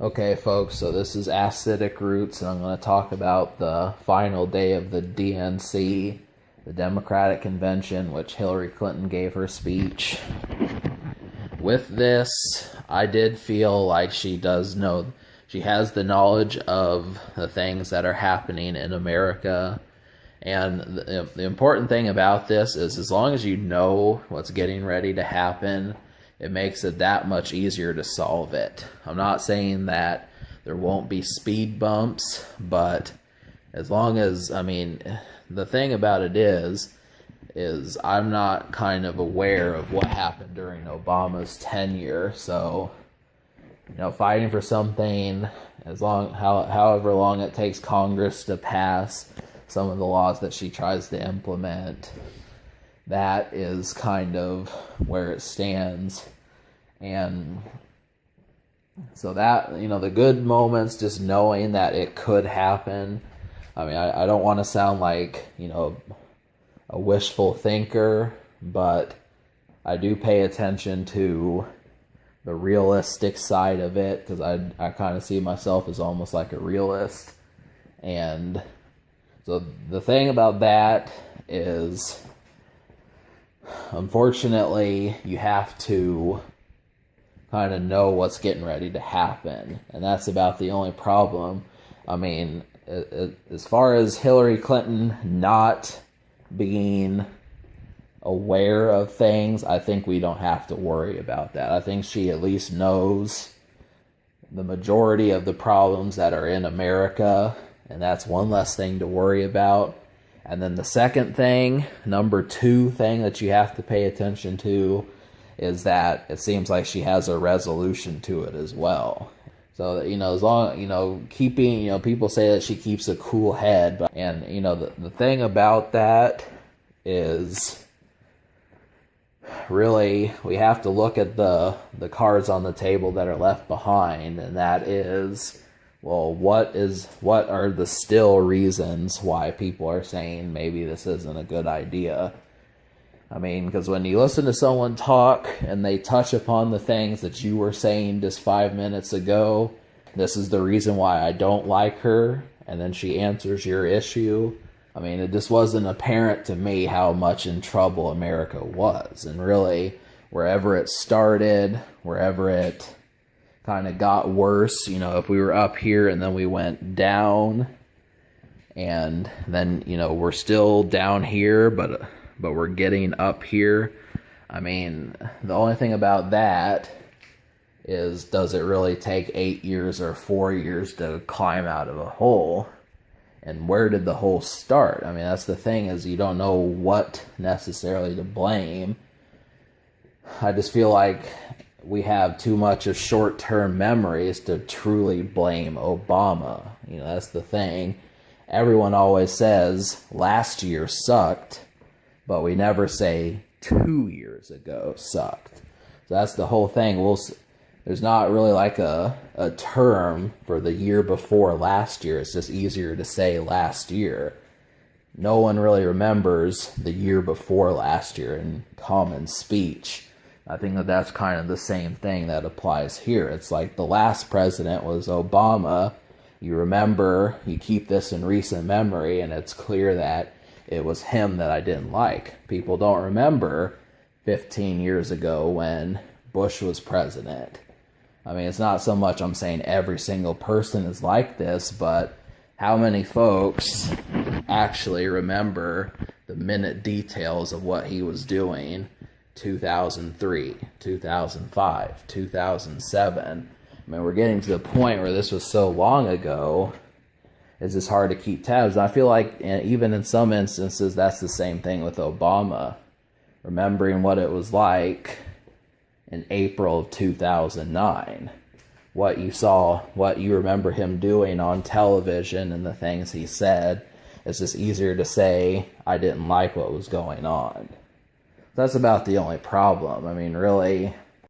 Okay, folks, so this is Acidic Roots, and I'm going to talk about the final day of the DNC, the Democratic Convention, which Hillary Clinton gave her speech. With this, I did feel like she has the knowledge of the things that are happening in America. And the important thing about this is, as long as you know what's getting ready to happen, it makes it that much easier to solve it. I'm not saying that there won't be speed bumps, but as long as, the thing about it is I'm not kind of aware of what happened during Obama's tenure. So, fighting for something, however long it takes Congress to pass some of the laws that she tries to implement, that is kind of where it stands. And so that, the good moments, just knowing that it could happen. I don't want to sound like, a wishful thinker, but I do pay attention to the realistic side of it, because I kind of see myself as almost like a realist. And so the thing about that is, unfortunately, you have to kind of know what's getting ready to happen. And that's about the only problem. As far as Hillary Clinton not being aware of things, I think we don't have to worry about that. I think she at least knows the majority of the problems that are in America, and that's one less thing to worry about. And then the second thing, number two thing that you have to pay attention to, is that it seems like she has a resolution to it as well. So, as long, keeping, people say that she keeps a cool head, and, the thing about that is, really, we have to look at the cards on the table that are left behind, and that is, well, what are the still reasons why people are saying maybe this isn't a good idea? Because when you listen to someone talk and they touch upon the things that you were saying just 5 minutes ago, this is the reason why I don't like her, and then she answers your issue. It just wasn't apparent to me how much in trouble America was. And really, wherever it started, wherever it kind of got worse, if we were up here and then we went down, and then, we're still down here, but we're getting up here. The only thing about that is, does it really take 8 years or 4 years to climb out of a hole? And where did the hole start? That's the thing, is you don't know what necessarily to blame. I just feel like we have too much of short-term memories to truly blame Obama. That's the thing. Everyone always says last year sucked, but we never say 2 years ago sucked. So that's the whole thing. There's not really like a term for the year before last year. It's just easier to say last year. No one really remembers the year before last year in common speech. I think that's kind of the same thing that applies here. It's like the last president was Obama. You remember, you keep this in recent memory, and it's clear that it was him that I didn't like. People don't remember 15 years ago when Bush was president. It's not so much I'm saying every single person is like this, but how many folks actually remember the minute details of what he was doing 2003, 2005, 2007? We're getting to the point where this was so long ago, it's just hard to keep tabs. And I feel like even in some instances, that's the same thing with Obama. Remembering what it was like in April of 2009. What you saw, what you remember him doing on television and the things he said, it's just easier to say, I didn't like what was going on. That's about the only problem. Really,